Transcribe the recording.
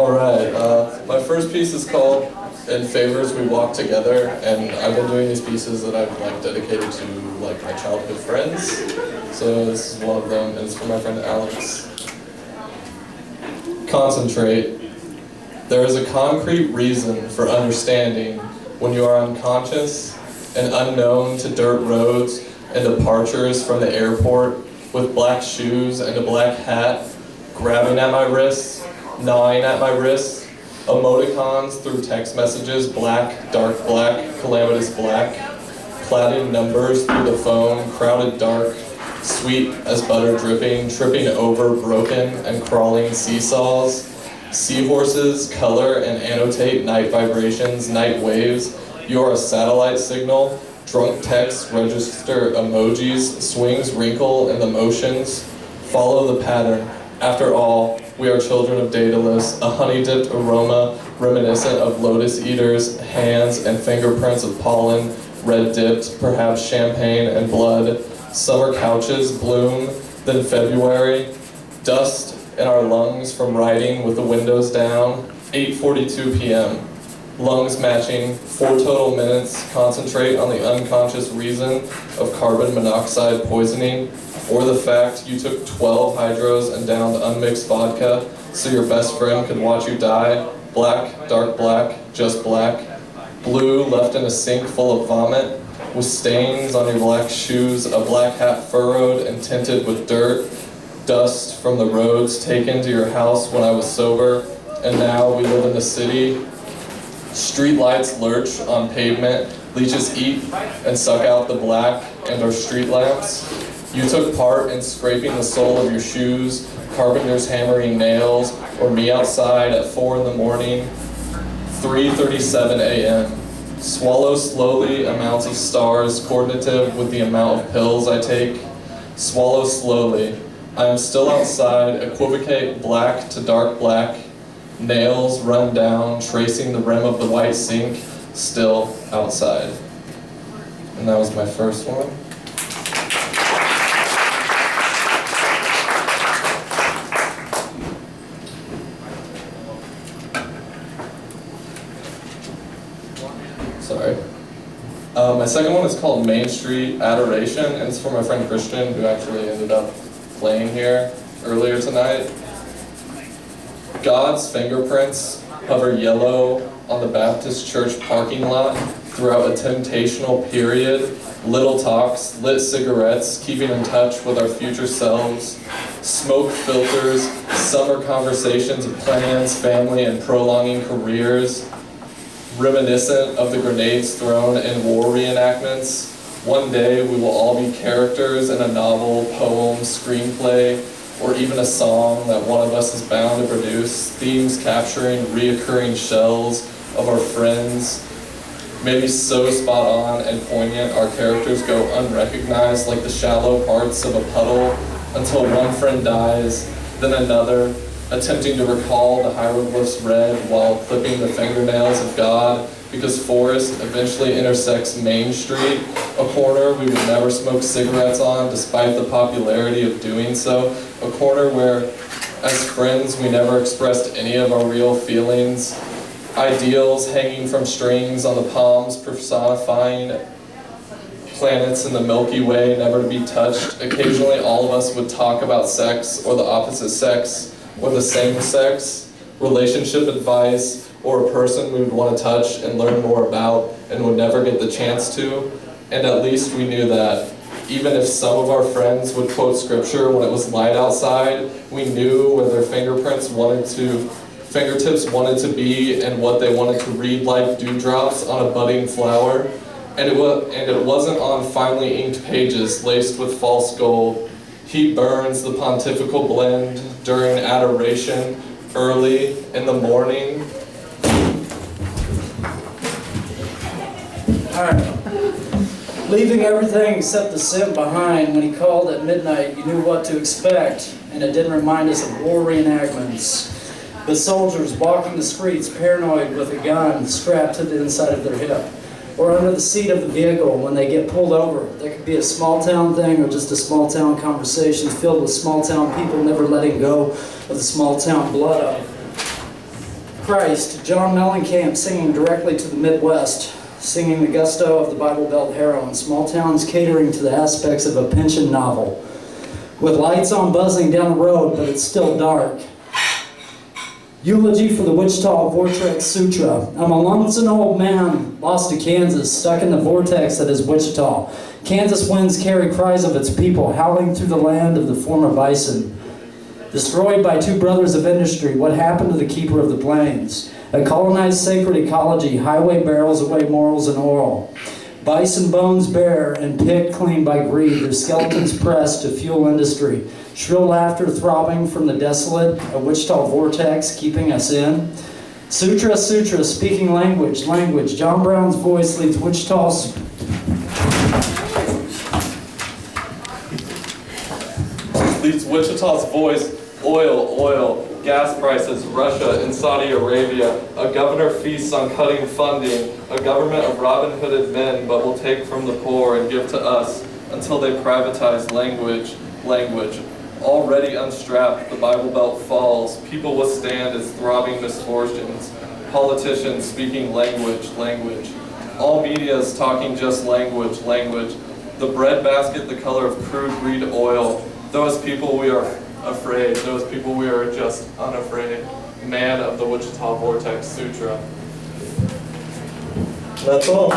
Alright, my first piece is called In Favors We Walk Together, and I've been doing these pieces that I've dedicated to my childhood friends. So this is one of them, and it's for my friend Alex. Concentrate. There is a concrete reason for understanding when you are unconscious and unknown to dirt roads and departures from the airport with black shoes and a black hat, grabbing at my wrists, gnawing at my wrists, emoticons through text messages, black, dark black, calamitous black, cladding numbers through the phone, crowded dark, sweet as butter dripping, tripping over broken and crawling seesaws, seahorses color and annotate night vibrations, night waves. You are a satellite signal, drunk texts register emojis, swings wrinkle in the motions, follow the pattern. After all, we are children of Daedalus, a honey-dipped aroma reminiscent of lotus eaters, hands and fingerprints of pollen, red-dipped, perhaps champagne and blood. Summer couches bloom, then February. Dust in our lungs from riding with the windows down. 8:42 p.m. Lungs matching, 4 total minutes. Concentrate on the unconscious reason of carbon monoxide poisoning, or the fact you took 12 hydros and downed unmixed vodka so your best friend could watch you die. Black, dark black, just black. Blue left in a sink full of vomit, with stains on your black shoes, a black hat furrowed and tinted with dirt, dust from the roads taken to your house when I was sober, and now we live in the city. Street lights lurch on pavement, leeches eat and suck out the black and our street lamps. You took part in scraping the sole of your shoes, carpenters hammering nails, or me outside at 4 in the morning, 3:37 a.m. Swallow slowly amounts of stars coordinative with the amount of pills I take. Swallow slowly. I am still outside, equivocate black to dark black. Nails run down, tracing the rim of the white sink, still outside. And that was my first one. Sorry. My second one is called Main Street Adoration, and it's for my friend Christian, who actually ended up playing here earlier tonight. God's fingerprints hover yellow on the Baptist church parking lot throughout a temptational period. Little talks, lit cigarettes, keeping in touch with our future selves. Smoke filters, summer conversations of plans, family, and prolonging careers. Reminiscent of the grenades thrown in war reenactments. One day we will all be characters in a novel, poem, screenplay, or even a song that one of us is bound to produce, themes capturing reoccurring shells of our friends, maybe so spot on and poignant our characters go unrecognized like the shallow parts of a puddle until one friend dies, then another, attempting to recall the hieroglyphs read while clipping the fingernails of God, because Forest eventually intersects Main Street, a corner we would never smoke cigarettes on despite the popularity of doing so, a corner where, as friends, we never expressed any of our real feelings, ideals hanging from strings on the palms personifying planets in the Milky Way never to be touched. Occasionally all of us would talk about sex or the opposite sex or the same sex, relationship advice, or a person we would want to touch and learn more about and would never get the chance to. And at least we knew that. Even if some of our friends would quote scripture when it was light outside, we knew where their fingertips wanted to be and what they wanted to read like dewdrops on a budding flower. And it wasn't on finely inked pages laced with false gold. He burns the pontifical blend during adoration, early in the morning. All right. Leaving everything except the sin behind, when he called at midnight, you knew what to expect, and it didn't remind us of war reenactments. But soldiers walking the streets, paranoid with a gun strapped to the inside of their hip, or under the seat of the vehicle when they get pulled over. That could be a small town thing or just a small town conversation filled with small town people never letting go of the small town blood of. Christ, John Mellencamp singing directly to the Midwest, singing the gusto of the Bible Belt heroine, small towns catering to the aspects of a pension novel, with lights on buzzing down the road, but it's still dark. Eulogy for the Wichita Vortex Sutra. I'm a lonesome old man lost to Kansas, stuck in the vortex that is Wichita. Kansas winds carry cries of its people, howling through the land of the former bison. Destroyed by two brothers of industry, what happened to the keeper of the plains? A colonized sacred ecology, highway barrels away morals and oil. Bison bones bare and picked clean by greed, their skeletons pressed to fuel industry. Shrill laughter throbbing from the desolate, a Wichita vortex keeping us in. Sutra, sutra, speaking language, language. John Brown's voice leads Wichita's... Leads Wichita's voice, oil, oil, gas prices, Russia and Saudi Arabia. A governor feasts on cutting funding, a government of Robin Hooded men, but will take from the poor and give to us until they privatize language, language. Already unstrapped, the Bible Belt falls. People withstand its throbbing misfortunes. Politicians speaking language, language. All media is talking just language, language. The breadbasket the color of crude greed oil. Those people we are afraid. Those people we are just unafraid. Man of the Wichita Vortex Sutra. That's all.